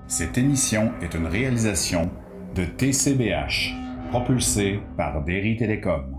Cette émission est une réalisation de TCBH, propulsée par Derry Télécom.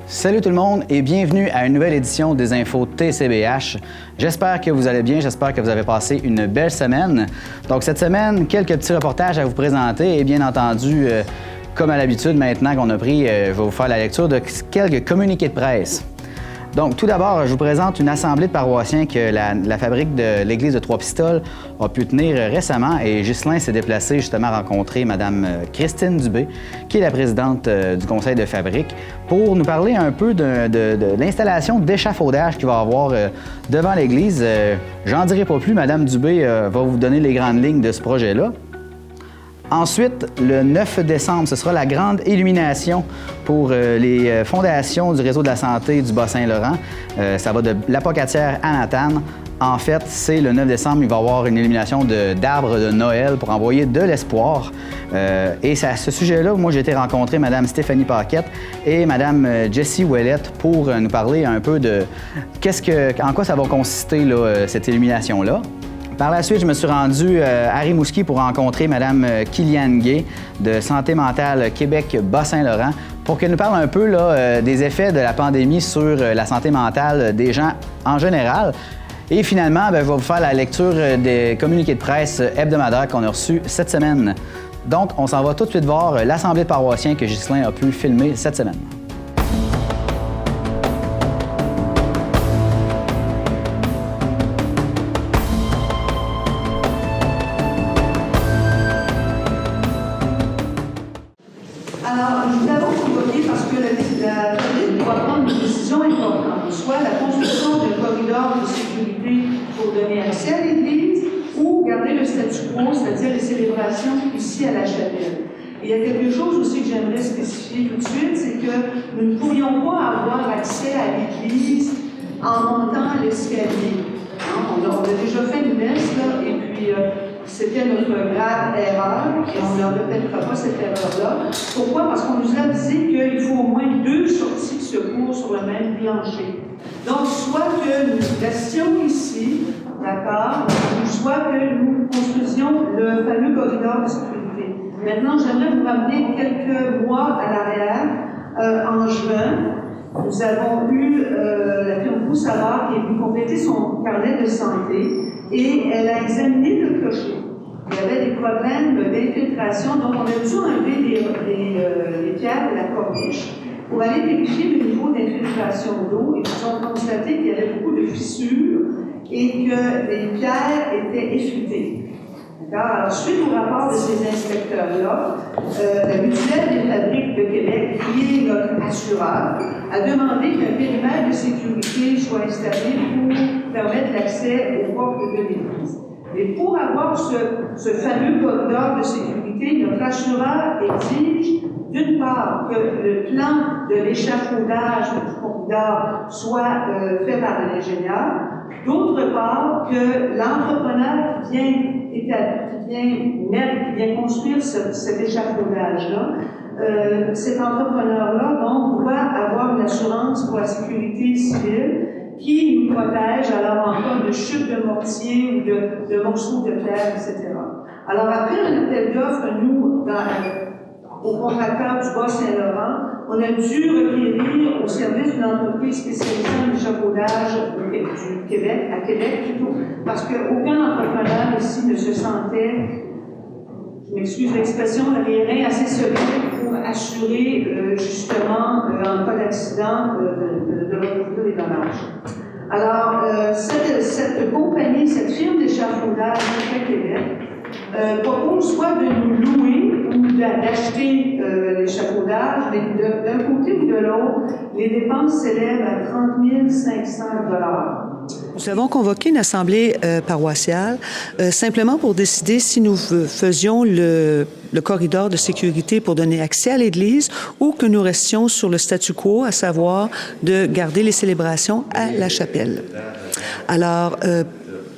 Salut tout le monde et bienvenue à une nouvelle édition des Infos TCBH. J'espère que vous allez bien, j'espère que vous avez passé une belle semaine. Donc cette semaine, quelques petits reportages à vous présenter et bien entendu, comme à l'habitude maintenant qu'on a pris, je vais vous faire la lecture de quelques communiqués de presse. Donc, tout d'abord, je vous présente une assemblée de paroissiens que la fabrique de l'Église de Trois-Pistoles a pu tenir récemment et Ghislain s'est déplacé justement rencontrer Mme Christine Dubé, qui est la présidente du conseil de fabrique, pour nous parler un peu de l'installation d'échafaudage qu'il va y avoir devant l'Église. J'en dirai pas plus, Mme Dubé va vous donner les grandes lignes de ce projet-là. Ensuite, le 9 décembre, ce sera la grande illumination pour les fondations du réseau de la santé du Bas-Saint-Laurent. Ça va de l'Apocatière à Natane. En fait, c'est le 9 décembre, il va y avoir une illumination d'arbres de Noël pour envoyer de l'espoir. Et c'est à ce sujet-là, moi, j'ai été rencontrer Mme Stéphanie Paquette et Mme Jessie Ouellette pour nous parler un peu de en quoi ça va consister là, cette illumination-là. Par la suite, je me suis rendu à Rimouski pour rencontrer Mme Kiliane Gay de Santé mentale Québec Bas-Saint-Laurent pour qu'elle nous parle un peu là, des effets de la pandémie sur la santé mentale des gens en général. Et finalement, je vais vous faire la lecture des communiqués de presse hebdomadaires qu'on a reçus cette semaine. Donc, on s'en va tout de suite voir l'Assemblée de paroissiens que Ghislain a pu filmer cette semaine. Soit la construction d'un corridor de sécurité pour donner accès à l'Église ou garder le statu quo, c'est-à-dire les célébrations ici à la chapelle. Et il y a quelque chose aussi que j'aimerais spécifier tout de suite, c'est que nous ne pourrions pas avoir accès à l'Église en montant l'escalier. On a déjà fait une messe, là, et puis c'était notre grave erreur, et on ne répétera pas cette erreur-là. Pourquoi? Parce qu'on nous a dit qu'il faut au moins 2 sorties de secours sur le même plancher. Donc, soit que nous restions ici, d'accord, ou soit que nous construisions le fameux corridor de sécurité. Maintenant, j'aimerais vous ramener quelques mois à l'arrière. En juin, nous avons eu la firme Boussard qui est venue compléter son carnet de santé et elle a examiné le clocher. Il y avait des problèmes d'infiltration, donc on a dû enlever les pierres de la corniche pour aller vérifier le niveau d'infiltration d'eau et ils ont constaté qu'il y avait beaucoup de fissures et que les pierres étaient effritées. Alors, suite au rapport de ces inspecteurs-là, la Mutuelle des fabriques de Québec, qui est notre assureur, a demandé qu'un périmètre de sécurité soit installé pour permettre l'accès aux portes de l'Église. Et pour avoir ce fameux corridor de sécurité, notre assureur exige d'une part que le plan de l'échafaudage du corridor soit fait par un ingénieur, d'autre part que l'entrepreneur qui vient construire cet échafaudage-là, cet entrepreneur-là donc doit avoir une assurance pour la sécurité civile qui nous protège alors en cas de chute de mortier ou de morceaux de terre, etc. Alors après un appel d'offres, nous, au contracteur du Bas-Saint-Laurent, on a dû requérir au service d'une entreprise spécialisée en échafaudage du Québec, à Québec plutôt, parce qu'aucun entrepreneur ici ne se sentait, je m'excuse l'expression, les reins assez solides pour assurer justement, en cas d'accident, de recouvrir les dommages. Alors, cette compagnie, cette firme d'échafaudage du Québec, propose soit de nous louer ou d'acheter l'échafaudage, mais d'un côté ou de l'autre, les dépenses s'élèvent à 30 500 $. Nous avons convoqué une assemblée paroissiale simplement pour décider si nous faisions le corridor de sécurité pour donner accès à l'Église ou que nous restions sur le statu quo, à savoir de garder les célébrations à la chapelle. Alors,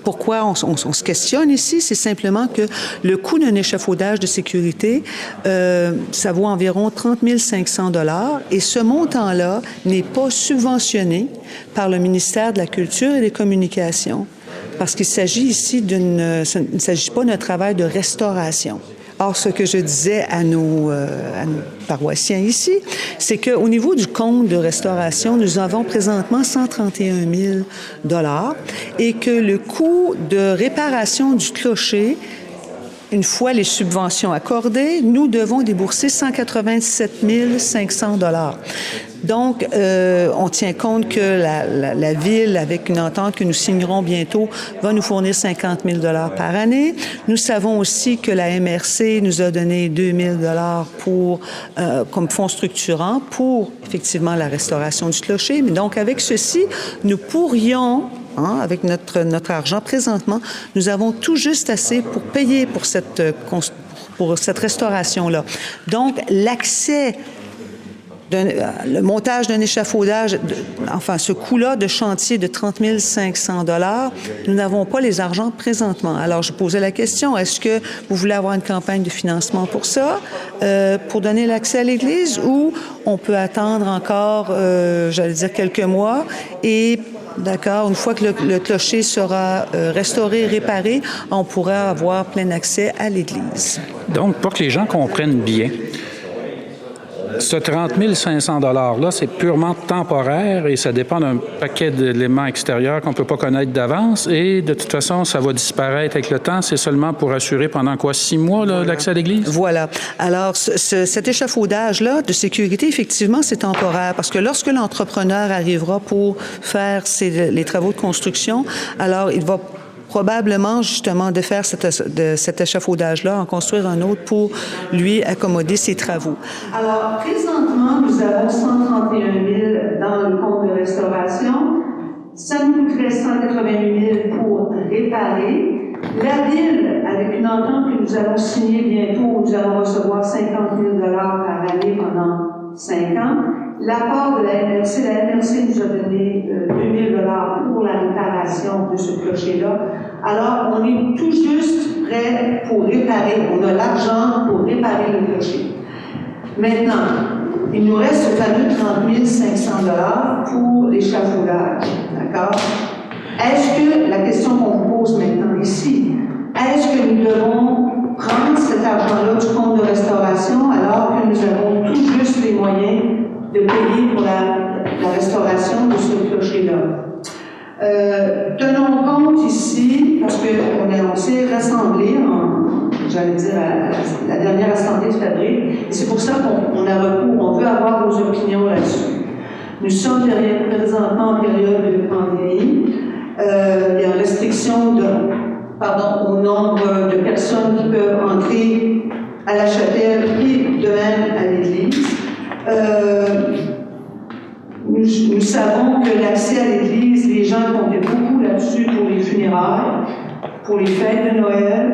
pourquoi on se questionne ici? C'est simplement que le coût d'un échafaudage de sécurité, ça vaut environ 30 500 $ et ce montant-là n'est pas subventionné par le ministère de la Culture et des Communications parce qu'il s'agit ici il ne s'agit pas d'un travail de restauration. Or, ce que je disais à nos paroissiens ici, c'est qu'au niveau du compte de restauration, nous avons présentement 131 000 $ et que le coût de réparation du clocher, une fois les subventions accordées, nous devons débourser 187 500 $. Donc, on tient compte que la Ville, avec une entente que nous signerons bientôt, va nous fournir 50 000 $ par année. Nous savons aussi que la MRC nous a donné 2 000 $ comme fonds structurant pour, effectivement, la restauration du clocher. Mais donc, avec ceci, nous pourrions... avec notre argent présentement, nous avons tout juste assez pour payer pour cette restauration-là. Donc, l'accès, le montage d'un échafaudage, ce coût-là de chantier de 30 500 $, nous n'avons pas les argents présentement. Alors, je posais la question, est-ce que vous voulez avoir une campagne de financement pour ça, pour donner l'accès à l'Église, ou on peut attendre encore, quelques mois et... D'accord. Une fois que le clocher sera restauré, réparé, on pourra avoir plein accès à l'Église. Donc, pour que les gens comprennent bien, ce 30 500 $-là, c'est purement temporaire et ça dépend d'un paquet d'éléments extérieurs qu'on ne peut pas connaître d'avance et de toute façon, ça va disparaître avec le temps. C'est seulement pour assurer pendant 6 mois l'accès à l'Église? Voilà. Alors, cet échafaudage-là de sécurité, effectivement, c'est temporaire parce que lorsque l'entrepreneur arrivera pour faire les travaux de construction, alors il va probablement, justement, de faire cet échafaudage-là, en construire un autre pour lui accommoder ses travaux. Alors, présentement, nous avons 131 000 dans le compte de restauration. Ça nous coûterait 188 000 pour réparer. La Ville, avec une entente que nous allons signer bientôt, nous allons recevoir 50 000 $ par année pendant 5 ans. L'apport de la MRC nous a donné 2 000 $ pour la réparation de ce clocher-là. Alors, on est tout juste prêt pour réparer. On a l'argent pour réparer le clocher. Maintenant, il nous reste ce fameux 30 500 $ pour l'échafaudage. D'accord? Est-ce que, la question qu'on vous pose maintenant ici, est-ce que nous devons prendre cet argent-là du compte de restauration alors que nous avons tout juste les moyens de payer pour la restauration de ce clocher-là? Tenons compte ici, parce qu'on s'est rassemblés à la dernière assemblée de fabrique, et c'est pour ça qu'on a recours, on veut avoir vos opinions là-dessus. Nous sommes présentement en période de pandémie. Il y a une restriction au nombre de personnes qui peuvent entrer à la chapelle et de même à l'église. Nous savons que l'accès à l'Église, les gens comptaient beaucoup là-dessus pour les funérailles, pour les fêtes de Noël,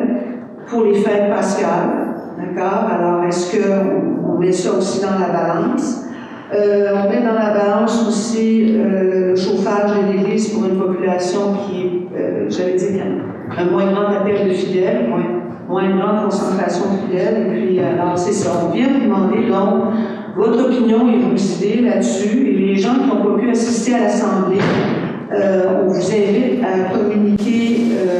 pour les fêtes pascales. D'accord? Alors, est-ce qu'on met ça aussi dans la balance? On met dans la balance aussi le chauffage de l'Église pour une population qui est, un moins grand appel de fidèles, moins grande concentration de fidèles. Et puis, alors, c'est ça. On vient vous demander, donc, votre opinion et vos idées là-dessus. Et les gens qui n'ont pas pu assister à l'Assemblée, on vous invite à communiquer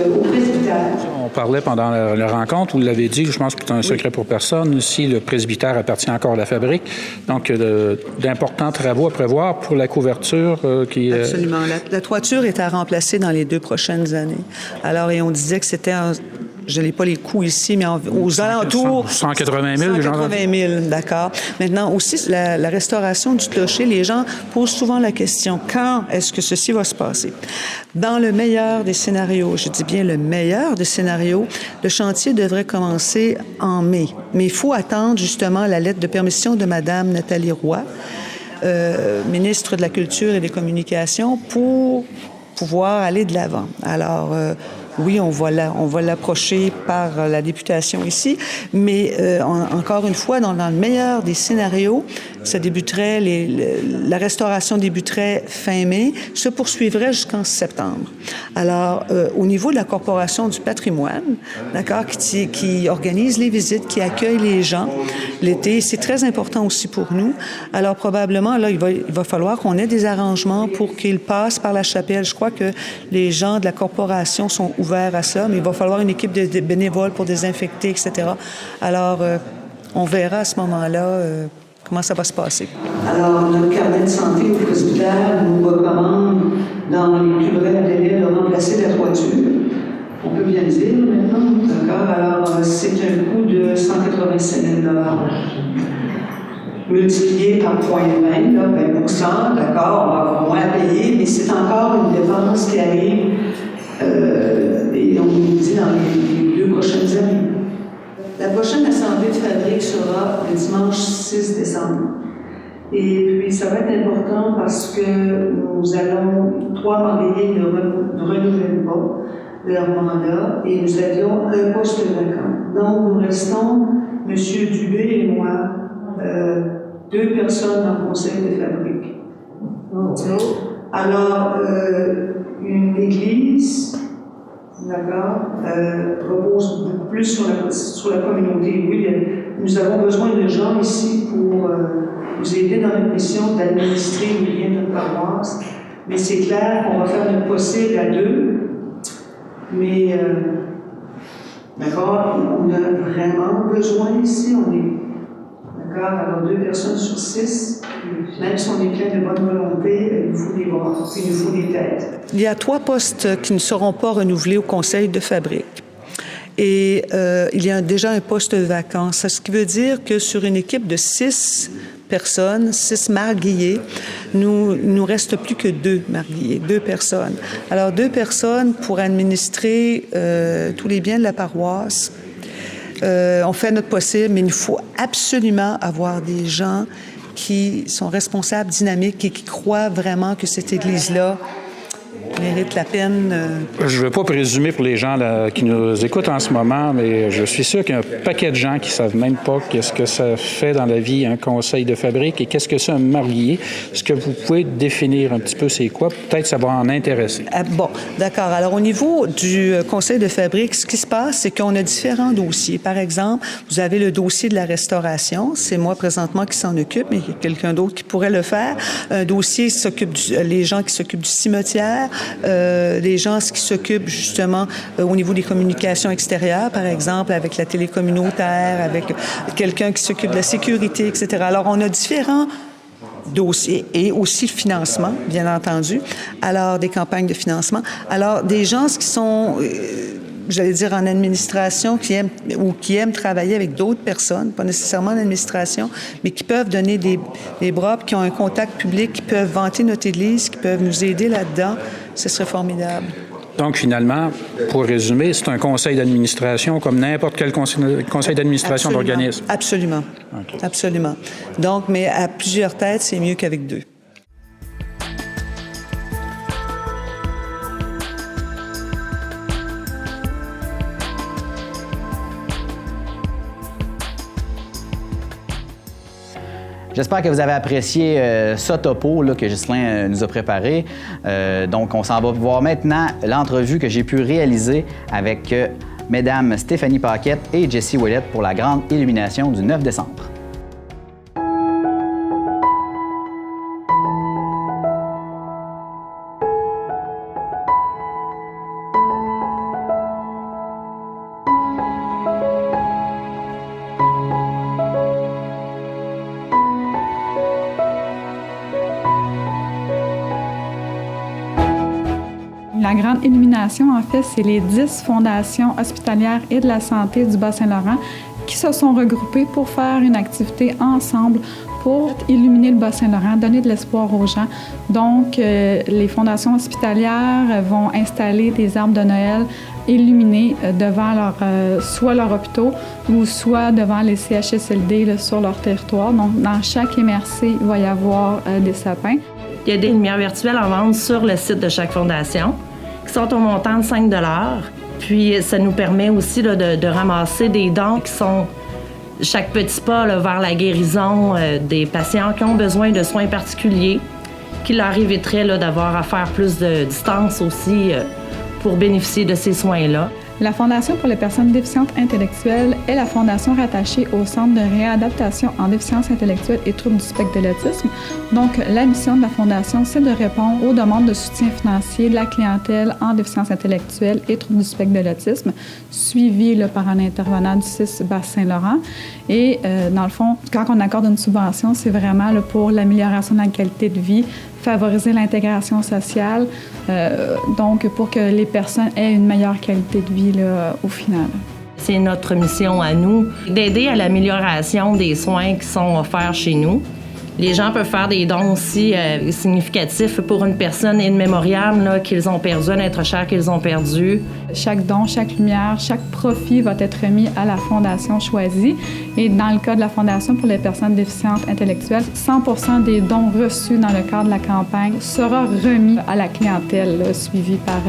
au presbytère. On parlait pendant la rencontre, vous l'avez dit, je pense que c'est un secret pour personne, si le presbytère appartient encore à la fabrique. Donc, d'importants travaux à prévoir pour la couverture qui est... Absolument. La toiture est à remplacer dans les 2 prochaines années. Alors, et on disait que c'était... Je n'ai pas les coûts ici, mais aux alentours... 180 000, 180 000, d'accord. Maintenant, aussi, la restauration du clocher, les gens posent souvent la question, quand est-ce que ceci va se passer? Dans le meilleur des scénarios, je dis bien le meilleur des scénarios, le chantier devrait commencer en mai. Mais il faut attendre, justement, la lettre de permission de Mme Nathalie Roy, ministre de la Culture et des Communications, pour pouvoir aller de l'avant. Alors, oui, on va l'approcher par la députation ici, mais encore une fois, dans le meilleur des scénarios, ça débuterait, la restauration débuterait fin mai, se poursuivrait jusqu'en septembre. Alors, au niveau de la Corporation du patrimoine, d'accord, qui organise les visites, qui accueille les gens l'été, c'est très important aussi pour nous. Alors, probablement, là, il va falloir qu'on ait des arrangements pour qu'ils passent par la chapelle. Je crois que les gens de la corporation sont ouverts à ça, mais il va falloir une équipe de bénévoles pour désinfecter, etc. Alors, on verra à ce moment-là comment ça va se passer. Alors, notre carnet de santé au presbytère nous recommande, dans les plus brefs délais, de remplacer la toiture. On peut bien le dire maintenant, d'accord? Alors, c'est un coût de 187 000 $. Multiplié par 0,20, là, 20 %, d'accord, on va avoir moins à payer, mais c'est encore une dépense qui arrive, et on nous dit dans les 2 prochaines années. La prochaine assemblée de fabrique sera le dimanche 6 décembre. Et puis, ça va être important parce que nous allons, 3 mariés ne renouvellent pas leur mandat et nous avions un poste vacant. Donc, nous restons, M. Dubé et moi, 2 personnes dans le conseil de fabrique. Alors, une église, d'accord, repose beaucoup plus sur la communauté. Oui, nous avons besoin de gens ici pour nous aider dans notre mission d'administrer les biens de notre paroisse. Mais c'est clair, on va faire notre possible à 2. Mais, d'accord, on a vraiment besoin ici, on est, d'accord, avoir 2 personnes sur 6, même si on est plein de bonne volonté, il nous faut des bras, il nous faut des têtes. Il y a 3 postes qui ne seront pas renouvelés au conseil de fabrique. Et il y a déjà un poste vacant, ce qui veut dire que sur une équipe de 6 personnes, 6 marguillés, nous reste plus que 2 marguillés, 2 personnes. Alors, 2 personnes pour administrer tous les biens de la paroisse. On fait notre possible, mais il faut absolument avoir des gens qui sont responsables, dynamiques et qui croient vraiment que cette Église-là mérite la peine. Je ne veux pas présumer pour les gens là, qui nous écoutent en ce moment, mais je suis sûr qu'il y a un paquet de gens qui ne savent même pas qu'est-ce que ça fait dans la vie un conseil de fabrique et qu'est-ce que c'est un marié. Est-ce que vous pouvez définir un petit peu c'est quoi? Peut-être ça va en intéresser. Bon, d'accord. Alors, au niveau du conseil de fabrique, ce qui se passe, c'est qu'on a différents dossiers. Par exemple, vous avez le dossier de la restauration. C'est moi présentement qui s'en occupe, mais il y a quelqu'un d'autre qui pourrait le faire. Un dossier qui s'occupe les gens qui s'occupent du cimetière, les gens qui s'occupent justement au niveau des communications extérieures, par exemple, avec la télé communautaire, avec quelqu'un qui s'occupe de la sécurité, etc. Alors, on a différents dossiers et aussi le financement, bien entendu. Alors, des campagnes de financement. Alors, des gens qui sont, j'allais dire, en administration, qui aiment travailler avec d'autres personnes, pas nécessairement en administration, mais qui peuvent donner des bras, qui ont un contact public, qui peuvent vanter notre Église, qui peuvent nous aider là-dedans. Ce serait formidable. Donc, finalement, pour résumer, c'est un conseil d'administration comme n'importe quel conseil d'administration d'organisme. Absolument. Okay. Absolument. Donc, mais à plusieurs têtes, c'est mieux qu'avec 2. J'espère que vous avez apprécié ce topo là, que Ghislain nous a préparé. Donc, on s'en va voir maintenant l'entrevue que j'ai pu réaliser avec Mesdames Stéphanie Paquette et Jessie Ouellette pour la grande illumination du 9 décembre. La grande illumination, en fait, c'est les 10 fondations hospitalières et de la santé du Bas-Saint-Laurent qui se sont regroupées pour faire une activité ensemble pour illuminer le Bas-Saint-Laurent, donner de l'espoir aux gens. Donc, les fondations hospitalières vont installer des arbres de Noël illuminés devant soit leurs hôpitaux ou soit devant les CHSLD là, sur leur territoire. Donc, dans chaque MRC, il va y avoir des sapins. Il y a des lumières virtuelles en vente sur le site de chaque fondation qui sont au montant de 5 $. Puis ça nous permet aussi là, de ramasser des dons qui sont chaque petit pas là, vers la guérison des patients qui ont besoin de soins particuliers, qui leur éviterait là, d'avoir à faire plus de distance aussi pour bénéficier de ces soins-là. La Fondation pour les personnes déficientes intellectuelles est la fondation rattachée au Centre de réadaptation en déficience intellectuelle et troubles du spectre de l'autisme. Donc, la mission de la Fondation, c'est de répondre aux demandes de soutien financier de la clientèle en déficience intellectuelle et troubles du spectre de l'autisme, suivi là, par un intervenant du CIS Bas-Saint-Laurent. Et dans le fond, quand on accorde une subvention, c'est vraiment là, pour l'amélioration de la qualité de vie, favoriser l'intégration sociale, donc pour que les personnes aient une meilleure qualité de vie là, au final. C'est notre mission à nous d'aider à l'amélioration des soins qui sont offerts chez nous. Les gens peuvent faire des dons aussi significatifs pour une personne immémoriable là, qu'ils ont perdu, un être cher qu'ils ont perdu. Chaque don, chaque lumière, chaque profit va être remis à la fondation choisie. Et dans le cas de la Fondation pour les personnes déficientes intellectuelles, 100% des dons reçus dans le cadre de la campagne sera remis à la clientèle là, suivie par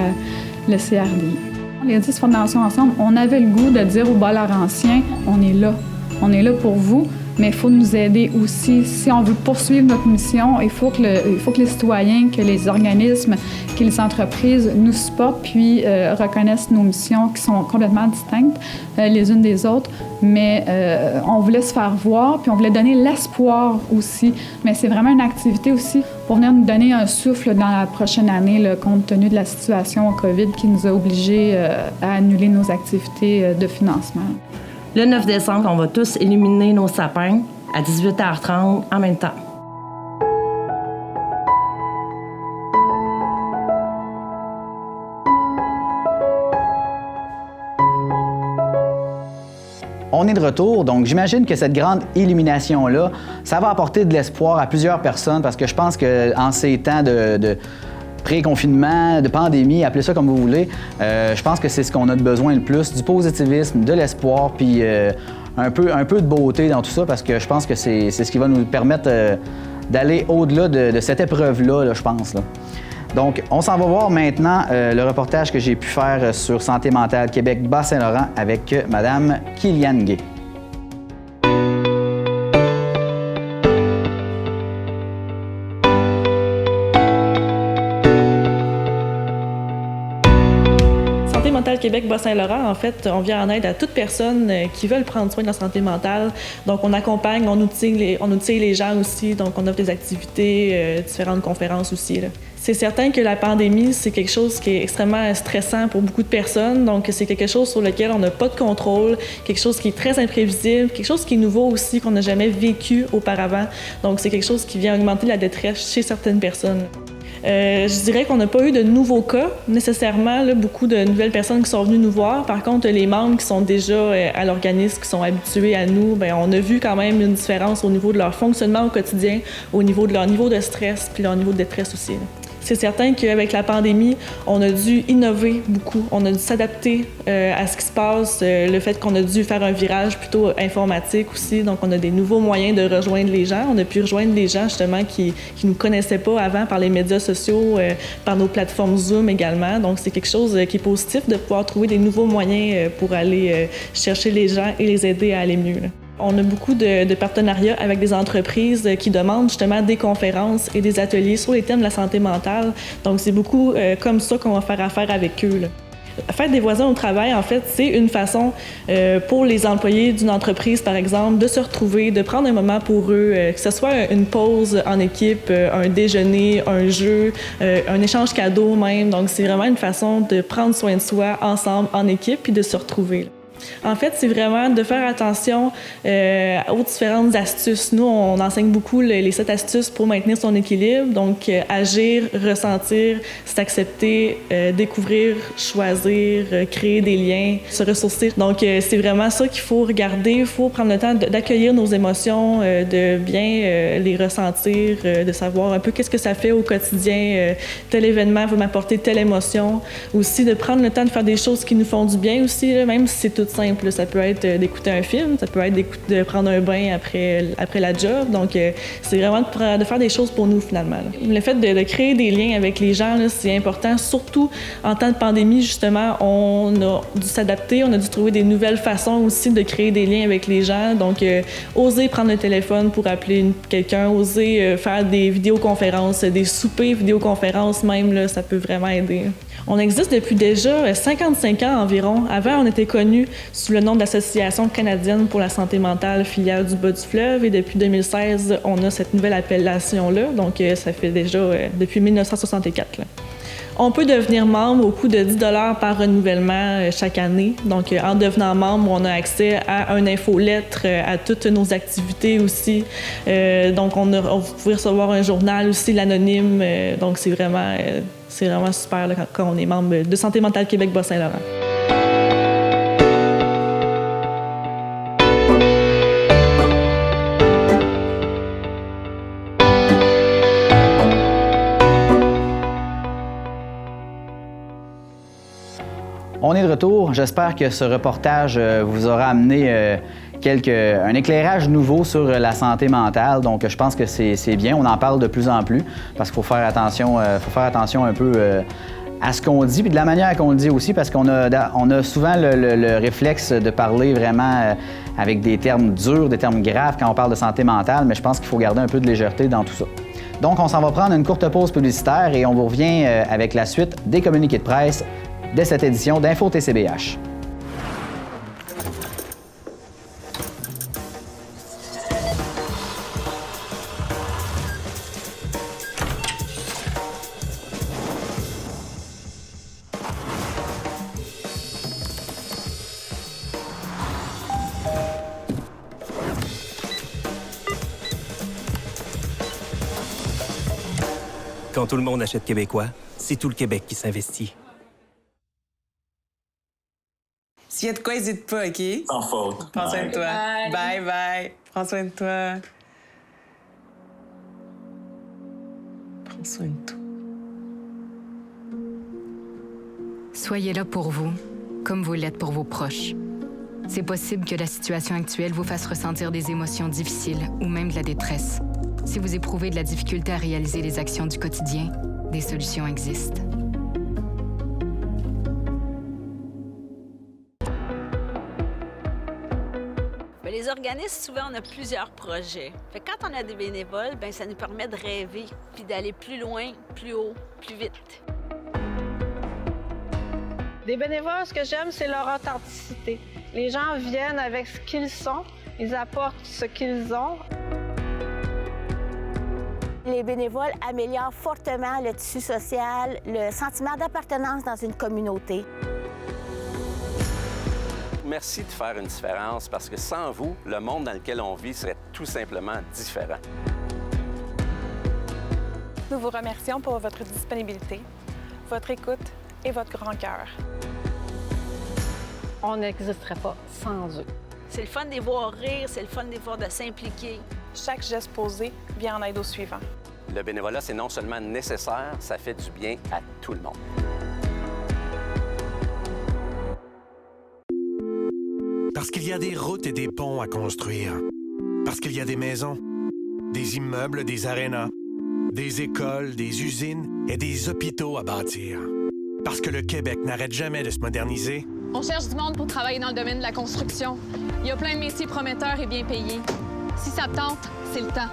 le CRDI. Les 10 fondations ensemble, on avait le goût de dire aux bas laurentiens, on est là. On est là pour vous. Mais il faut nous aider aussi. Si on veut poursuivre notre mission, il faut que les citoyens, que les organismes, que les entreprises nous supportent puis reconnaissent nos missions qui sont complètement distinctes les unes des autres. Mais on voulait se faire voir puis on voulait donner l'espoir aussi. Mais c'est vraiment une activité aussi pour venir nous donner un souffle dans la prochaine année, là, compte tenu de la situation COVID qui nous a obligés à annuler nos activités de financement. Le 9 décembre, on va tous illuminer nos sapins à 18h30 en même temps. On est de retour, donc j'imagine que cette grande illumination-là, ça va apporter de l'espoir à plusieurs personnes parce que je pense qu'en ces temps de pré-confinement, de pandémie, appelez ça comme vous voulez, je pense que c'est ce qu'on a de besoin le plus, du positivisme, de l'espoir, puis un peu de beauté dans tout ça parce que je pense que c'est ce qui va nous permettre d'aller au-delà de cette épreuve-là, là, je pense. Là. Donc, on s'en va voir maintenant le reportage que j'ai pu faire sur Santé mentale Québec Bas-Saint-Laurent avec Mme Kyliane Gay. Santé mentale Québec Bas-Saint-Laurent, en fait, on vient en aide à toute personne qui veulent prendre soin de leur santé mentale. Donc, on accompagne, on outille les gens aussi. Donc, on offre des activités, différentes conférences aussi, là. C'est certain que la pandémie, c'est quelque chose qui est extrêmement stressant pour beaucoup de personnes. Donc, c'est quelque chose sur lequel on n'a pas de contrôle, quelque chose qui est très imprévisible, quelque chose qui est nouveau aussi, qu'on n'a jamais vécu auparavant. Donc, c'est quelque chose qui vient augmenter la détresse chez certaines personnes. Je dirais qu'on n'a pas eu de nouveaux cas, nécessairement, là, beaucoup de nouvelles personnes qui sont venues nous voir. Par contre, les membres qui sont déjà à l'organisme, qui sont habitués à nous, bien, on a vu quand même une différence au niveau de leur fonctionnement au quotidien, au niveau de leur niveau de stress, puis leur niveau de détresse aussi, là. C'est certain qu'avec la pandémie, on a dû innover beaucoup. On a dû s'adapter à ce qui se passe, le fait qu'on a dû faire un virage plutôt informatique aussi. Donc, on a des nouveaux moyens de rejoindre les gens. On a pu rejoindre des gens, justement, qui ne nous connaissaient pas avant par les médias sociaux, par nos plateformes Zoom également. Donc, c'est quelque chose qui est positif de pouvoir trouver des nouveaux moyens pour aller chercher les gens et les aider à aller mieux, là. On a beaucoup de partenariats avec des entreprises qui demandent justement des conférences et des ateliers sur les thèmes de la santé mentale. Donc, c'est beaucoup comme ça qu'on va faire affaire avec eux, là. La fête des voisins au travail, en fait, c'est une façon pour les employés d'une entreprise, par exemple, de se retrouver, de prendre un moment pour eux, que ce soit une pause en équipe, un déjeuner, un jeu, un échange cadeau même. Donc, c'est vraiment une façon de prendre soin de soi ensemble, en équipe, puis de se retrouver, là. En fait, c'est vraiment de faire attention aux différentes astuces. Nous, on enseigne beaucoup les 7 astuces pour maintenir son équilibre. Donc, agir, ressentir, s'accepter, découvrir, choisir, créer des liens, se ressourcer. Donc, c'est vraiment ça qu'il faut regarder. Il faut prendre le temps d'accueillir nos émotions, de bien les ressentir, de savoir un peu qu'est-ce que ça fait au quotidien. Tel événement va m'apporter telle émotion. Aussi, de prendre le temps de faire des choses qui nous font du bien aussi, là, même si c'est tout toutes simples. Ça peut être d'écouter un film, ça peut être de prendre un bain après la job. Donc, c'est vraiment de faire des choses pour nous, finalement. Là. Le fait de créer des liens avec les gens, là, c'est important, surtout en temps de pandémie, justement. On a dû s'adapter, on a dû trouver des nouvelles façons aussi de créer des liens avec les gens. Donc, oser prendre le téléphone pour appeler quelqu'un, oser faire des vidéoconférences, des soupers vidéoconférences même, là, ça peut vraiment aider. On existe depuis déjà 55 ans environ. Avant, on était connus sous le nom d'Association canadienne pour la santé mentale filière du bas du fleuve et depuis 2016, on a cette nouvelle appellation-là. Donc, ça fait déjà depuis 1964. Là. On peut devenir membre au coût de 10 $ par renouvellement chaque année. Donc, en devenant membre, on a accès à un infolettre, à toutes nos activités aussi. Donc, vous pouvez recevoir un journal aussi, l'anonyme. Donc, c'est vraiment super là, quand on est membre de Santé mentale Québec Bas-Saint-Laurent. On est de retour. J'espère que ce reportage vous aura amené un éclairage nouveau sur la santé mentale. Donc, je pense que c'est bien. On en parle de plus en plus parce qu'il faut faire attention un peu à ce qu'on dit, puis de la manière qu'on le dit aussi, parce qu'on a souvent le réflexe de parler vraiment avec des termes durs, des termes graves quand on parle de santé mentale, mais je pense qu'il faut garder un peu de légèreté dans tout ça. Donc, on s'en va prendre une courte pause publicitaire et on vous revient avec la suite des communiqués de presse de cette édition d'Info TCBH. Quand tout le monde achète québécois, c'est tout le Québec qui s'investit. S'il y a de quoi, n'hésite pas, OK? Sans faute. Prends soin de toi. Bye, bye. Prends soin de toi. Prends soin de toi. Soyez là pour vous, comme vous l'êtes pour vos proches. C'est possible que la situation actuelle vous fasse ressentir des émotions difficiles ou même de la détresse. Si vous éprouvez de la difficulté à réaliser les actions du quotidien, des solutions existent. Les organismes, souvent, on a plusieurs projets. Fait que quand on a des bénévoles, bien, ça nous permet de rêver puis d'aller plus loin, plus haut, plus vite. Des bénévoles, ce que j'aime, c'est leur authenticité. Les gens viennent avec ce qu'ils sont, ils apportent ce qu'ils ont. Les bénévoles améliorent fortement le tissu social, le sentiment d'appartenance dans une communauté. Merci de faire une différence parce que sans vous, le monde dans lequel on vit serait tout simplement différent. Nous vous remercions pour votre disponibilité, votre écoute et votre grand cœur. On n'existerait pas sans eux. C'est le fun de les voir rire, c'est le fun de les voir de s'impliquer. Chaque geste posé vient en aide au suivant. Le bénévolat, c'est non seulement nécessaire, ça fait du bien à tout le monde. Parce qu'il y a des routes et des ponts à construire. Parce qu'il y a des maisons, des immeubles, des arénas, des écoles, des usines et des hôpitaux à bâtir. Parce que le Québec n'arrête jamais de se moderniser. On cherche du monde pour travailler dans le domaine de la construction. Il y a plein de métiers prometteurs et bien payés. Si ça te tente, c'est le temps.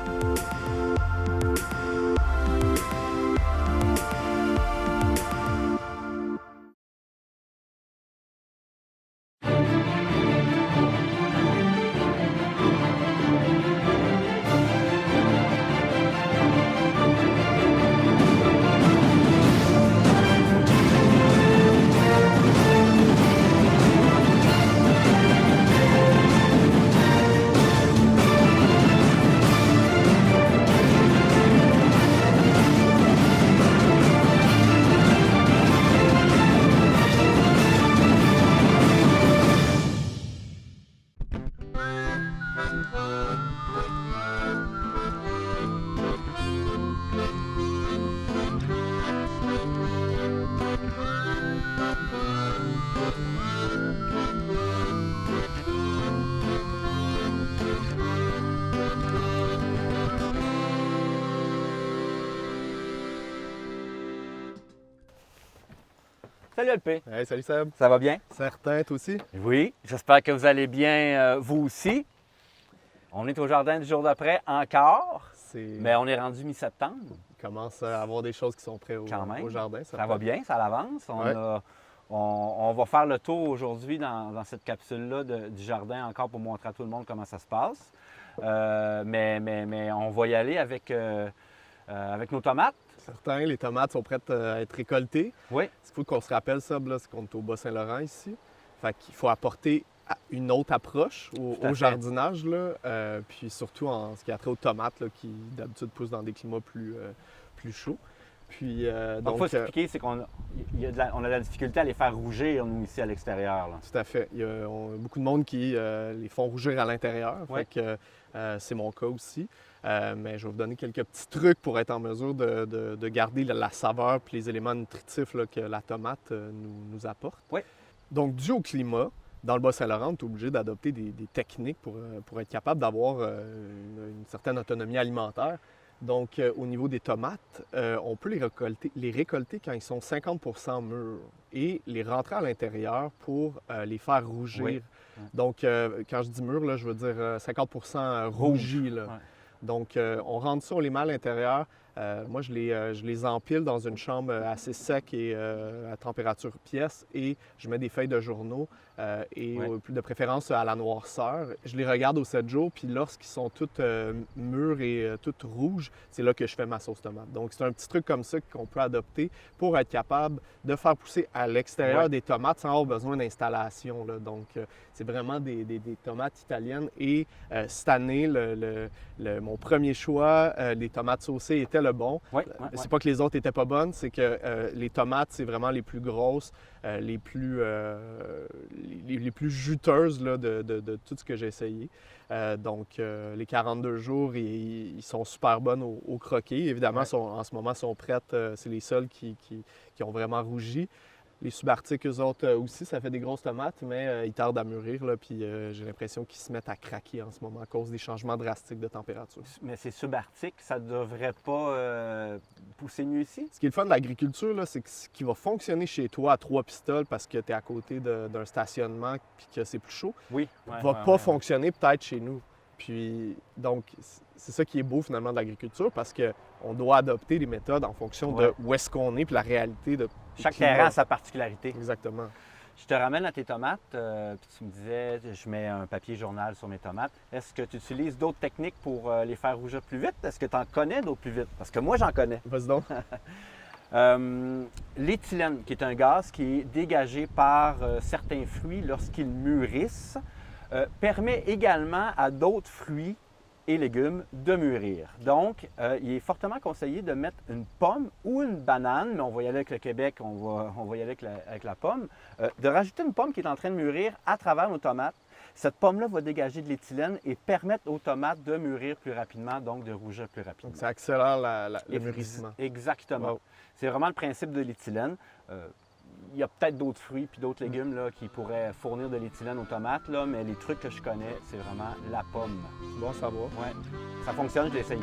Salut LP. Hey, salut Seb. Ça va bien? Certain, toi aussi? Oui, j'espère que vous allez bien, vous aussi. On est au jardin du jour d'après encore, mais on est rendu mi-septembre. Il commence à avoir des choses qui sont prêtes au jardin. Ça va bien, ça l'avance. On va faire le tour aujourd'hui dans cette capsule-là du jardin encore pour montrer à tout le monde comment ça se passe. Mais on va y aller avec nos tomates. Certains, les tomates sont prêtes à être récoltées. Oui. Ce qu'il faut qu'on se rappelle, ça, c'est qu'on est au Bas-Saint-Laurent ici. Fait qu'il faut apporter une autre approche au jardinage, là, puis surtout en ce qui a trait aux tomates, là, qui d'habitude poussent dans des climats plus chauds. Puis, donc, il faut expliquer, c'est qu'on a de la difficulté à les faire rougir, nous, ici, à l'extérieur. Tout à fait. Il y a beaucoup de monde qui les font rougir à l'intérieur. Oui. Fait que c'est mon cas aussi. Mais je vais vous donner quelques petits trucs pour être en mesure de garder la saveur et les éléments nutritifs là, que la tomate nous apporte. Oui. Donc, dû au climat, dans le Bas-Saint-Laurent, on est obligé d'adopter des techniques pour être capable d'avoir une certaine autonomie alimentaire. Donc, au niveau des tomates, on peut les récolter quand ils sont 50% mûrs et les rentrer à l'intérieur pour les faire rougir. Oui. Donc, quand je dis mûrs, là, je veux dire 50% rougis. Là. Ouais. Donc, on rentre ça, on les met à l'intérieur. Moi, je les empile dans une chambre assez sec et à température pièce et je mets des feuilles de journaux de préférence à la noirceur. Je les regarde aux 7 jours, puis lorsqu'ils sont toutes mûrs et toutes rouges, c'est là que je fais ma sauce tomate. Donc, c'est un petit truc comme ça qu'on peut adopter pour être capable de faire pousser à l'extérieur des tomates sans avoir besoin d'installation. Donc, c'est vraiment des tomates italiennes. Et cette année, mon premier choix, les tomates saucées étaient le bon. C'est pas que les autres étaient pas bonnes, c'est que les tomates, c'est vraiment les plus grosses, les plus juteuses là, de tout ce que j'ai essayé. Donc, les 42 jours, ils sont super bonnes au croquet. Évidemment, en ce moment, sont prêtes. C'est les seules qui ont vraiment rougi. Les subarctiques, eux autres aussi, ça fait des grosses tomates, mais ils tardent à mûrir. Là, puis j'ai l'impression qu'ils se mettent à craquer en ce moment à cause des changements drastiques de température. Mais ces subarctiques, ça ne devrait pas pousser mieux ici? Ce qui est le fun de l'agriculture, là, c'est que ce qui va fonctionner chez toi à 3 pistoles parce que tu es à côté d'un stationnement et que c'est plus chaud, va pas fonctionner peut-être chez nous. Puis, donc, c'est ça qui est beau finalement de l'agriculture parce qu'on doit adopter des méthodes en fonction de où est-ce qu'on est puis la réalité de chaque terrain a sa particularité. Exactement. Je te ramène à tes tomates, puis tu me disais, je mets un papier journal sur mes tomates. Est-ce que tu utilises d'autres techniques pour les faire rougir plus vite? Est-ce que tu en connais d'autres plus vite? Parce que moi, j'en connais. Vas-y donc. L'éthylène, qui est un gaz qui est dégagé par certains fruits lorsqu'ils mûrissent, permet également à d'autres fruits et légumes de mûrir. Donc, il est fortement conseillé de mettre une pomme ou une banane, mais on va y aller avec le Québec, on va y aller avec la pomme, de rajouter une pomme qui est en train de mûrir à travers nos tomates. Cette pomme-là va dégager de l'éthylène et permettre aux tomates de mûrir plus rapidement, donc de rougir plus rapidement. Donc, ça accélère le mûrissement. Exactement. Wow. C'est vraiment le principe de l'éthylène. Il y a peut-être d'autres fruits puis d'autres légumes là, qui pourraient fournir de l'éthylène aux tomates, là, mais les trucs que je connais, c'est vraiment la pomme. Bon à savoir. Ouais. Ça fonctionne, je l'ai essayé.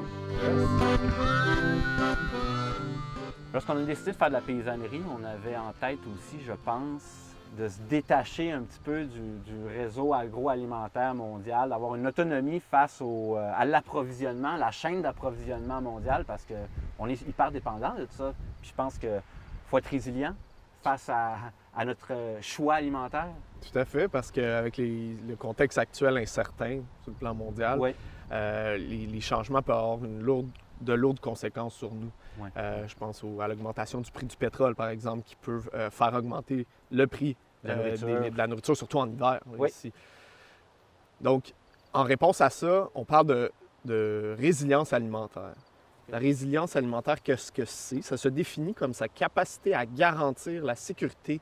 Lorsqu'on a décidé de faire de la paysannerie, on avait en tête aussi, je pense, de se détacher un petit peu du réseau agroalimentaire mondial, d'avoir une autonomie face à l'approvisionnement, la chaîne d'approvisionnement mondiale, parce qu'on est hyper dépendant de tout ça. Puis je pense qu'il faut être résilient face à notre choix alimentaire. Tout à fait, parce qu'avec le contexte actuel incertain sur le plan mondial, les changements peuvent avoir de lourdes conséquences sur nous. Je pense à l'augmentation du prix du pétrole, par exemple, qui peuvent faire augmenter le prix de la nourriture, surtout en hiver ici. Donc, en réponse à ça, on parle de résilience alimentaire. La résilience alimentaire, qu'est-ce que c'est? Ça se définit comme sa capacité à garantir la sécurité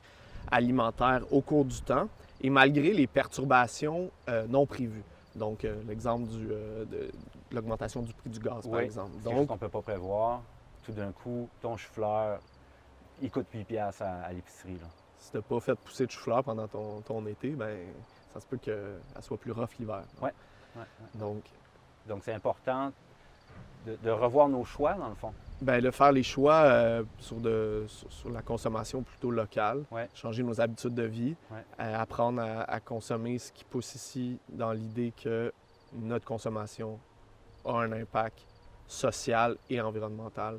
alimentaire au cours du temps et malgré les perturbations non prévues. Donc, l'exemple de l'augmentation du prix du gaz, par exemple. C'est quelque chose qu'on ne peut pas prévoir. Tout d'un coup, ton chou-fleur, il coûte 8$ à l'épicerie. Là. Si tu n'as pas fait pousser de chou-fleur pendant ton été, bien, ça se peut qu'elle soit plus rough l'hiver. Donc, c'est important de revoir nos choix, dans le fond. Bien, de faire les choix sur la consommation plutôt locale, changer nos habitudes de vie, apprendre à consommer ce qui pousse ici dans l'idée que notre consommation a un impact social et environnemental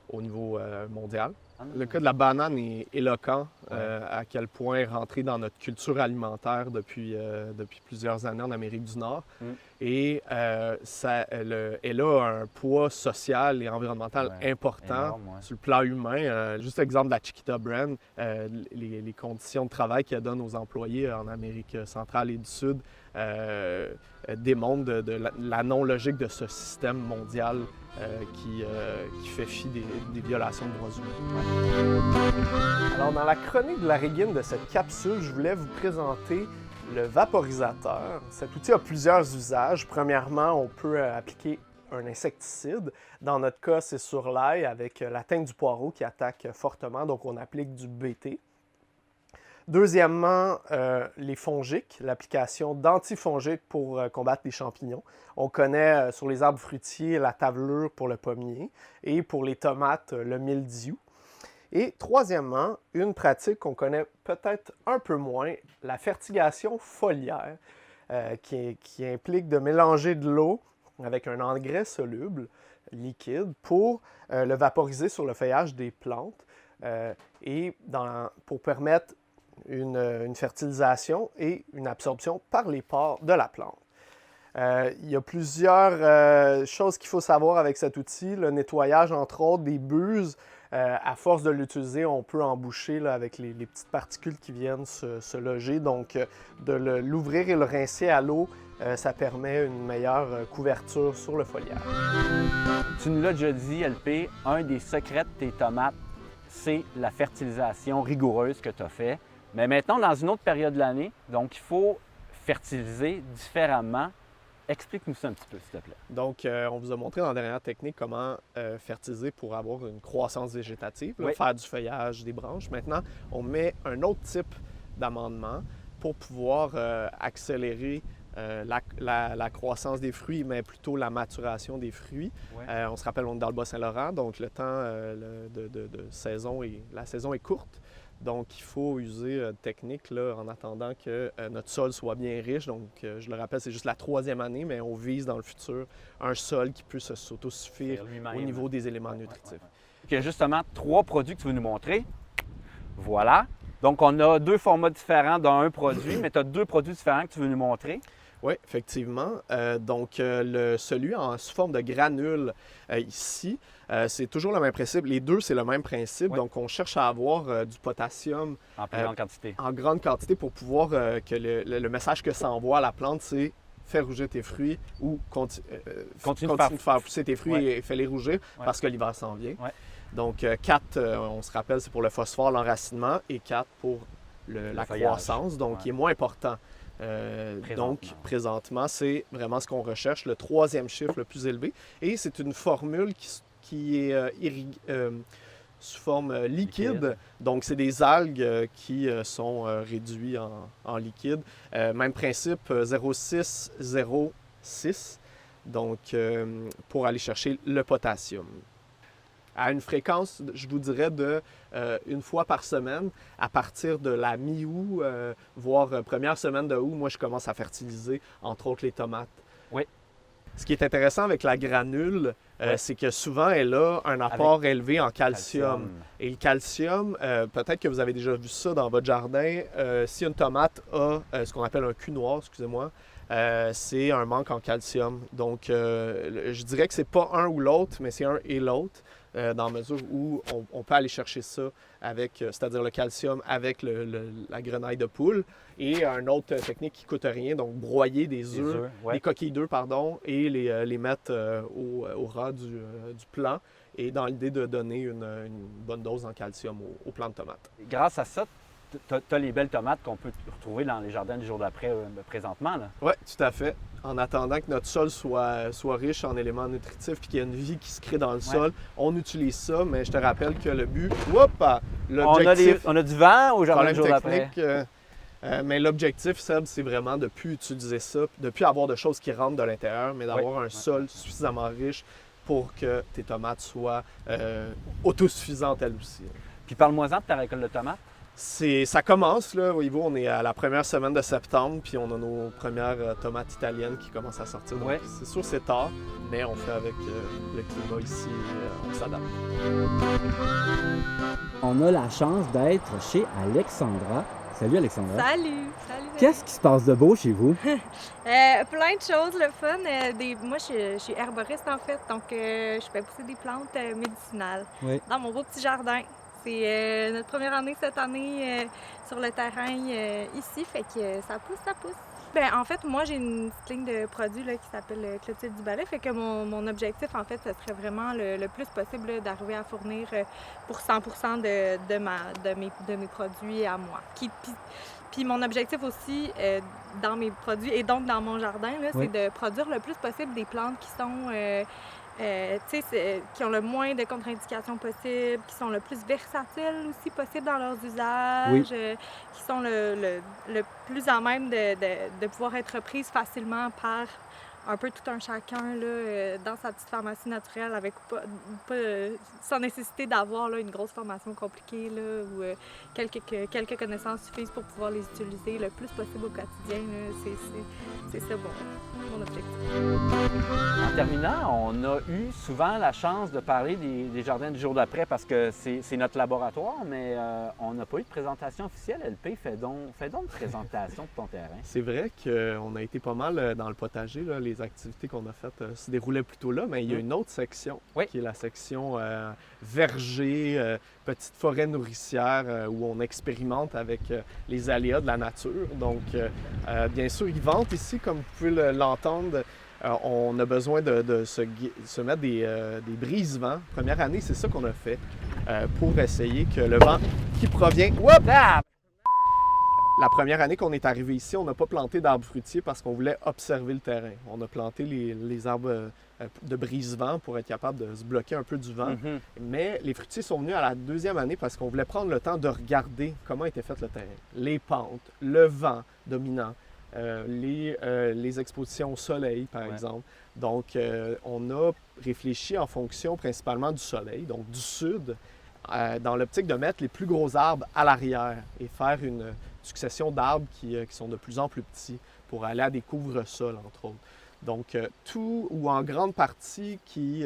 au niveau mondial. Le cas de la banane est éloquent à quel point rentrer dans notre culture alimentaire depuis plusieurs années en Amérique du Nord. Et elle a un poids social et environnemental important sur le plan humain. Juste l'exemple de la Chiquita Brand, les conditions de travail qu'elle donne aux employés en Amérique centrale et du Sud démontrent la non-logique de ce système mondial qui fait fi des violations de droits humains. Alors, dans la chronique de la Régine de cette capsule, je voulais vous présenter le vaporisateur. Cet outil a plusieurs usages. Premièrement, on peut appliquer un insecticide. Dans notre cas, c'est sur l'ail avec la teinte du poireau qui attaque fortement, donc on applique du BT. Deuxièmement, les fongiques, l'application d'antifongiques pour combattre les champignons. On connaît sur les arbres fruitiers la tavelure pour le pommier et pour les tomates, le mildiou. Et troisièmement, une pratique qu'on connaît peut-être un peu moins, la fertigation foliaire, qui implique de mélanger de l'eau avec un engrais soluble, liquide, pour le vaporiser sur le feuillage des plantes pour permettre une fertilisation et une absorption par les pores de la plante. Il y a plusieurs choses qu'il faut savoir avec cet outil. Le nettoyage, entre autres, des buses. À force de l'utiliser, on peut emboucher là, avec les petites particules qui viennent se loger. Donc, de l'ouvrir et le rincer à l'eau, ça permet une meilleure couverture sur le foliage. Tu nous l'as déjà dit, LP, un des secrets de tes tomates, c'est la fertilisation rigoureuse que tu as fait. Mais maintenant, dans une autre période de l'année, donc il faut fertiliser différemment. Explique-nous ça un petit peu, s'il te plaît. Donc, on vous a montré dans la dernière technique comment fertiliser pour avoir une croissance végétative, faire du feuillage, des branches. Maintenant, on met un autre type d'amendement pour pouvoir accélérer la croissance des fruits, mais plutôt la maturation des fruits. On se rappelle, on est dans le Bas-Saint-Laurent, donc le temps de saison la saison est courte. Donc, il faut user de techniques là, en attendant que notre sol soit bien riche. Donc, je le rappelle, c'est juste la 3e année, mais on vise dans le futur un sol qui puisse s'autosuffire au niveau des éléments nutritifs. Il y a justement 3 produits que tu veux nous montrer. Voilà. Donc, on a 2 formats différents dans un produit, mais tu as 2 produits différents que tu veux nous montrer. Oui, effectivement. Donc, celui sous forme de granules ici, c'est toujours le même principe. Les deux, c'est le même principe. Donc, on cherche à avoir du potassium en plus grande quantité. En grande quantité pour pouvoir que le message que ça envoie à la plante, c'est fais rougir tes fruits ou continue de faire pousser tes fruits et fais-les rougir parce que l'hiver s'en vient. Donc, 4, on se rappelle, c'est pour le phosphore, l'enracinement, et 4 pour la croissance, donc qui est moins important. Donc, présentement, c'est vraiment ce qu'on recherche, le 3e chiffre le plus élevé. Et c'est une formule qui est sous forme liquide. Donc, c'est des algues qui sont réduites en liquide. Même principe, 0,606. Donc, pour aller chercher le potassium. À une fréquence, je vous dirais, de 1 fois par semaine. À partir de la mi-août, voire première semaine de août, moi, je commence à fertiliser, entre autres, les tomates. Oui. Ce qui est intéressant avec la granule, c'est que souvent, elle a un apport élevé en calcium. Et le calcium, peut-être que vous avez déjà vu ça dans votre jardin, si une tomate a ce qu'on appelle un cul noir, excusez-moi, c'est un manque en calcium. Donc, je dirais que c'est pas un ou l'autre, mais c'est un et l'autre. Dans la mesure où on peut aller chercher ça avec, c'est-à-dire le calcium avec la grenaille de poule. Et une autre technique qui ne coûte rien, donc broyer des œufs, des coquilles d'œufs, pardon, et les mettre au ras du plant, et dans l'idée de donner une bonne dose en calcium au plant de tomates. Grâce à ça, tu as les belles tomates qu'on peut retrouver dans les jardins du jour d'après présentement. Oui, tout à fait. En attendant que notre sol soit riche en éléments nutritifs et qu'il y ait une vie qui se crée dans le sol, on utilise ça, mais je te rappelle que le but, l'objectif... On a du vent au jardin du jour d'après. Mais l'objectif, Seb, c'est vraiment de ne plus utiliser ça, de ne plus avoir de choses qui rentrent de l'intérieur, mais d'avoir un sol suffisamment riche pour que tes tomates soient autosuffisantes elles aussi. Puis parle-moi-en de ta récolte de tomates. Ça commence, là, voyez-vous, on est à la première semaine de septembre, puis on a nos premières tomates italiennes qui commencent à sortir. Donc, c'est sûr, c'est tard, mais on fait avec le climat ici, on s'adapte. On a la chance d'être chez Alexandra. Salut Alexandra. Salut! Qu'est-ce qui se passe de beau chez vous? Plein de choses, le fun. Moi, je suis herboriste en fait, donc je fais pousser des plantes médicinales dans mon beau petit jardin. C'est notre première année cette année sur le terrain ici, fait que ça pousse. Bien, en fait, moi, j'ai une petite ligne de produits là, qui s'appelle Clotilde du Ballet, fait que mon objectif, en fait, ce serait vraiment le plus possible là, d'arriver à fournir pour 100% de mes produits à moi. Puis mon objectif aussi dans mes produits et donc dans mon jardin, là, c'est de produire le plus possible des plantes qui sont... qui ont le moins de contre-indications possibles, qui sont le plus versatiles aussi possible dans leurs usages, qui sont le plus à même de pouvoir être prises facilement par un peu tout un chacun là, dans sa petite pharmacie naturelle, avec sans nécessité d'avoir là, une grosse formation compliquée là, ou quelques connaissances suffisent pour pouvoir les utiliser le plus possible au quotidien. C'est ça mon objectif. En terminant, on a eu souvent la chance de parler des jardins du jour d'après parce que c'est notre laboratoire, mais on n'a pas eu de présentation officielle. LP, fais donc une présentation de ton terrain. C'est vrai qu'on a été pas mal dans le potager. Là, les activités qu'on a faites se déroulaient plutôt là, mais il y a une autre section qui est la section verger, petite forêt nourricière où on expérimente avec les aléas de la nature. Donc, bien sûr, ils vantent ici, comme vous pouvez l'entendre. On a besoin de se mettre des brise-vents. Première année, c'est ça qu'on a fait pour essayer que le vent qui provient... La première année qu'on est arrivé ici, on n'a pas planté d'arbres fruitiers parce qu'on voulait observer le terrain. On a planté les arbres de brise-vent pour être capable de se bloquer un peu du vent. Mais les fruitiers sont venus à la deuxième année parce qu'on voulait prendre le temps de regarder comment était fait le terrain. Les pentes, le vent dominant, les expositions au soleil, par exemple. Donc, on a réfléchi en fonction principalement du soleil, donc du sud, dans l'optique de mettre les plus gros arbres à l'arrière et faire une succession d'arbres qui sont de plus en plus petits pour aller à des couvre-sols, entre autres. Donc, tout ou en grande partie qui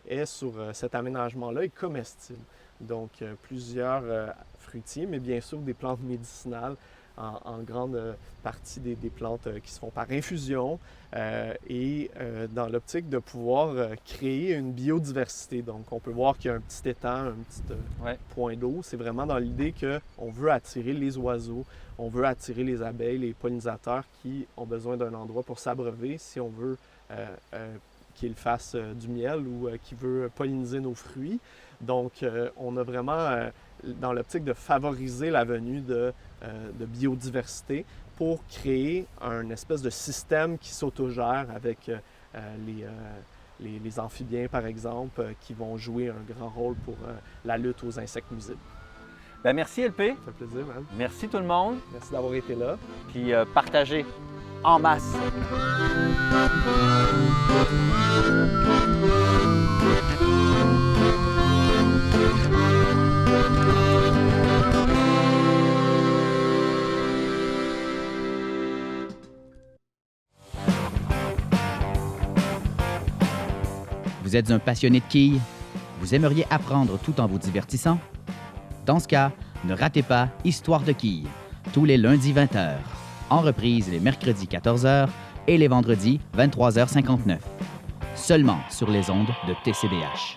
est sur cet aménagement-là est comestible. Donc, plusieurs fruitiers, mais bien sûr des plantes médicinales, en grande partie des plantes qui se font par infusion et dans l'optique de pouvoir créer une biodiversité. Donc, on peut voir qu'il y a un petit étang, un petit point d'eau. C'est vraiment dans l'idée qu'on veut attirer les oiseaux, on veut attirer les abeilles, les pollinisateurs qui ont besoin d'un endroit pour s'abreuver si on veut qu'ils fassent du miel ou qui veut polliniser nos fruits. Donc, on a vraiment dans l'optique de favoriser la venue de biodiversité pour créer un espèce de système qui s'autogère avec les amphibiens, par exemple, qui vont jouer un grand rôle pour la lutte aux insectes nuisibles. Bien, merci LP. Ça fait plaisir, man. Merci tout le monde. Merci d'avoir été là. Puis partagez en masse. Vous êtes un passionné de quilles? Vous aimeriez apprendre tout en vous divertissant? Dans ce cas, ne ratez pas Histoire de quilles, tous les lundis 20h, en reprise les mercredis 14h et les vendredis 23h59, seulement sur les ondes de TCBH.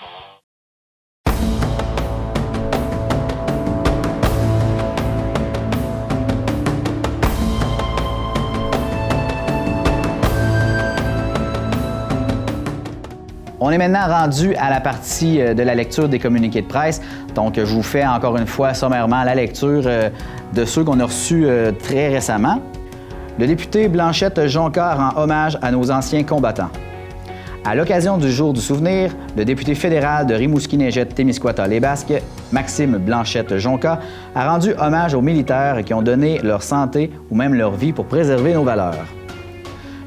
On est maintenant rendu à la partie de la lecture des communiqués de presse. Donc, je vous fais encore une fois sommairement la lecture de ceux qu'on a reçus très récemment. Le député Blanchette Jonca rend hommage à nos anciens combattants. À l'occasion du Jour du souvenir, le député fédéral de Rimouski-Neigette-Témiscouata-les-Basques, Maxime Blanchette Jonca, a rendu hommage aux militaires qui ont donné leur santé ou même leur vie pour préserver nos valeurs.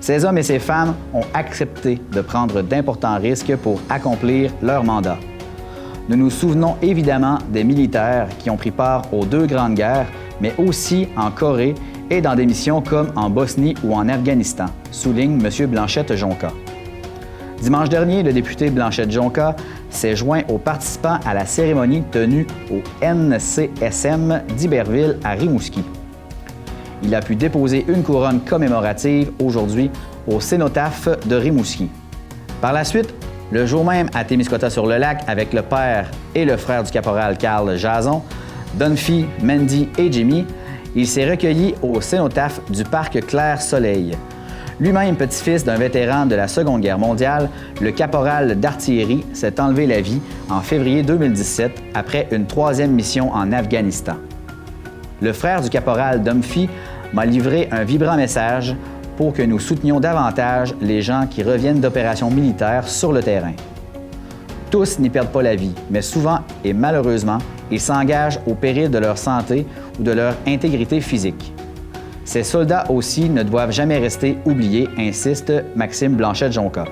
Ces hommes et ces femmes ont accepté de prendre d'importants risques pour accomplir leur mandat. Nous nous souvenons évidemment des militaires qui ont pris part aux 2 grandes guerres, mais aussi en Corée et dans des missions comme en Bosnie ou en Afghanistan, souligne M. Blanchette-Jonca. Dimanche dernier, le député Blanchette-Jonca s'est joint aux participants à la cérémonie tenue au NCSM d'Iberville à Rimouski. Il a pu déposer une couronne commémorative aujourd'hui au cénotaphe de Rimouski. Par la suite, le jour même à Témiscouata-sur-le-Lac, avec le père et le frère du caporal Carl Jason, Dunphy, Mandy et Jimmy, il s'est recueilli au cénotaphe du parc Clair-Soleil. Lui-même petit-fils d'un vétéran de la Seconde Guerre mondiale, le caporal d'artillerie s'est enlevé la vie en février 2017 après une 3e mission en Afghanistan. Le frère du caporal Dunphy m'a livré un vibrant message pour que nous soutenions davantage les gens qui reviennent d'opérations militaires sur le terrain. Tous n'y perdent pas la vie, mais souvent et malheureusement, ils s'engagent au péril de leur santé ou de leur intégrité physique. Ces soldats aussi ne doivent jamais rester oubliés, insiste Maxime Blanchette-Jonca.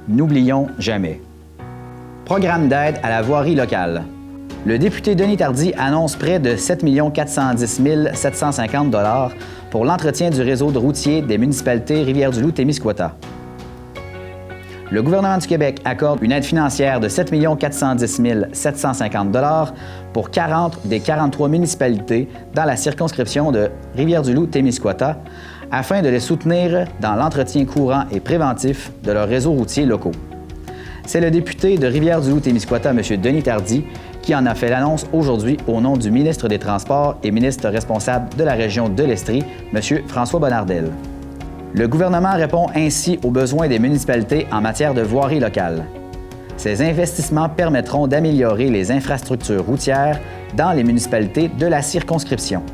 N'oublions jamais. Programme d'aide à la voirie locale. Le député Denis Tardy annonce près de 7 410 750 $ pour l'entretien du réseau de routier des municipalités Rivière-du-Loup-Témiscouata. Le gouvernement du Québec accorde une aide financière de 7 410 750 $ pour 40 des 43 municipalités dans la circonscription de Rivière-du-Loup-Témiscouata afin de les soutenir dans l'entretien courant et préventif de leurs réseaux routiers locaux. C'est le député de Rivière-du-Loup-Témiscouata, M. Denis Tardy, qui en a fait l'annonce aujourd'hui au nom du ministre des Transports et ministre responsable de la région de l'Estrie, M. François Bonnardel. Le gouvernement répond ainsi aux besoins des municipalités en matière de voirie locale. Ces investissements permettront d'améliorer les infrastructures routières dans les municipalités de la circonscription.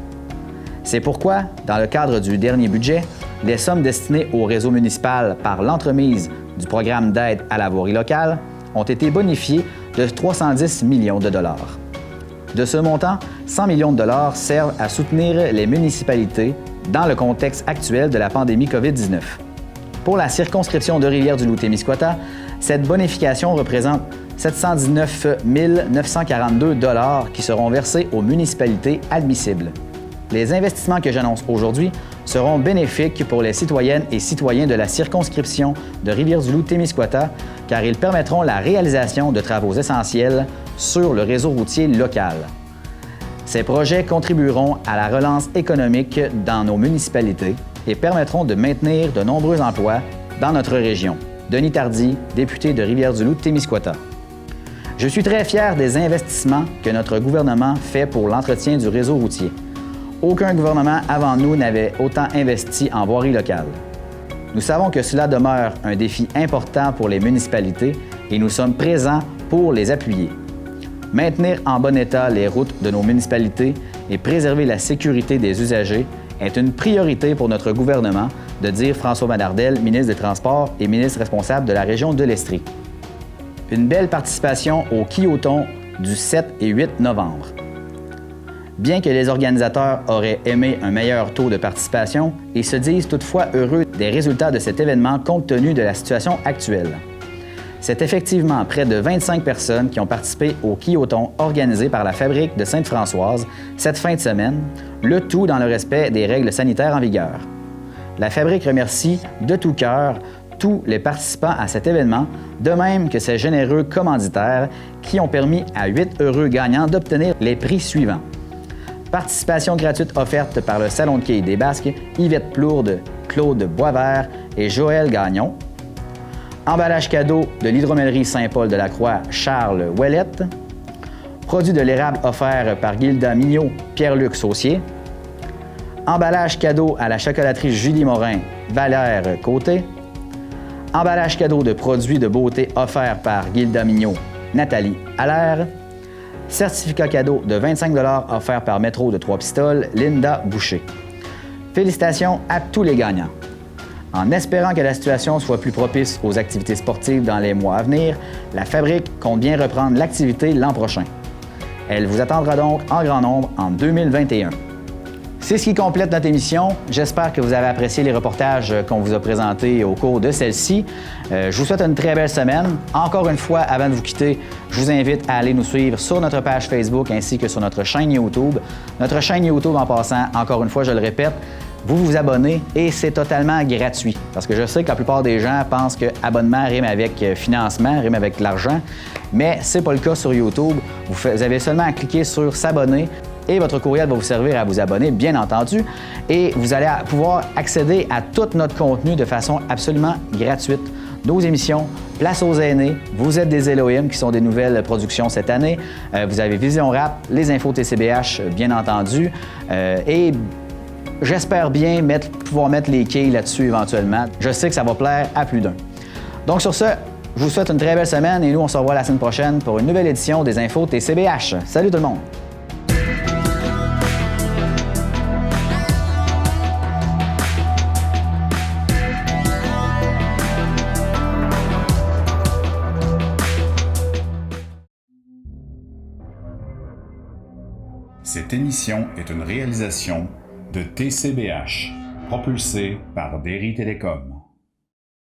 C'est pourquoi, dans le cadre du dernier budget, les sommes destinées au réseau municipal par l'entremise du programme d'aide à la voirie locale ont été bonifiées de 310 millions de dollars. De ce montant, 100 millions de dollars servent à soutenir les municipalités dans le contexte actuel de la pandémie COVID-19. Pour la circonscription de Rivière-du-Loup-Témiscouata, cette bonification représente 719 942 $ qui seront versés aux municipalités admissibles. Les investissements que j'annonce aujourd'hui seront bénéfiques pour les citoyennes et citoyens de la circonscription de Rivière-du-Loup-Témiscouata car ils permettront la réalisation de travaux essentiels sur le réseau routier local. Ces projets contribueront à la relance économique dans nos municipalités et permettront de maintenir de nombreux emplois dans notre région. Denis Tardy, député de Rivière-du-Loup-Témiscouata. Je suis très fier des investissements que notre gouvernement fait pour l'entretien du réseau routier. Aucun gouvernement avant nous n'avait autant investi en voirie locale. Nous savons que cela demeure un défi important pour les municipalités et nous sommes présents pour les appuyer. Maintenir en bon état les routes de nos municipalités et préserver la sécurité des usagers est une priorité pour notre gouvernement, de dire François Bonnardel, ministre des Transports et ministre responsable de la région de l'Estrie. Une belle participation au Kiyoton du 7 et 8 novembre. Bien que les organisateurs auraient aimé un meilleur taux de participation, ils se disent toutefois heureux des résultats de cet événement compte tenu de la situation actuelle. C'est effectivement près de 25 personnes qui ont participé au Kiyoton organisé par la Fabrique de Sainte-Françoise cette fin de semaine, le tout dans le respect des règles sanitaires en vigueur. La Fabrique remercie de tout cœur tous les participants à cet événement, de même que ces généreux commanditaires qui ont permis à 8 heureux gagnants d'obtenir les prix suivants. Participation gratuite offerte par le Salon de quilles des Basques, Yvette Plourde, Claude Boisvert et Joël Gagnon. Emballage cadeau de l'Hydromellerie Saint-Paul-de-la-Croix, Charles Ouellette. Produit de l'érable offert par Gilda Mignot, Pierre-Luc Saucier. Emballage cadeau à la chocolaterie Julie Morin, Valère Côté. Emballage cadeau de produits de beauté offert par Gilda Mignot, Nathalie Allaire. Certificat cadeau de 25 $ offert par Métro de Trois-Pistoles, Linda Boucher. Félicitations à tous les gagnants. En espérant que la situation soit plus propice aux activités sportives dans les mois à venir, la Fabrique compte bien reprendre l'activité l'an prochain. Elle vous attendra donc en grand nombre en 2021. C'est ce qui complète notre émission. J'espère que vous avez apprécié les reportages qu'on vous a présentés au cours de celle-ci. Je vous souhaite une très belle semaine. Encore une fois, avant de vous quitter, je vous invite à aller nous suivre sur notre page Facebook ainsi que sur notre chaîne YouTube. Notre chaîne YouTube, en passant, encore une fois, je le répète, vous vous abonnez et c'est totalement gratuit. Parce que je sais que la plupart des gens pensent que abonnement rime avec financement, rime avec l'argent, mais c'est pas le cas sur YouTube. Vous avez seulement à cliquer sur s'abonner et votre courriel va vous servir à vous abonner, bien entendu, et vous allez pouvoir accéder à tout notre contenu de façon absolument gratuite. Nos émissions, Place aux aînés, Vous êtes des Elohim, qui sont des nouvelles productions cette année. Vous avez Vision Rap, les infos TCBH, bien entendu, et j'espère bien pouvoir mettre les quilles là-dessus éventuellement. Je sais que ça va plaire à plus d'un. Donc sur ce, je vous souhaite une très belle semaine et nous, on se revoit la semaine prochaine pour une nouvelle édition des infos TCBH. Salut tout le monde! Cette émission est une réalisation de TCBH, propulsée par Derry Télécom.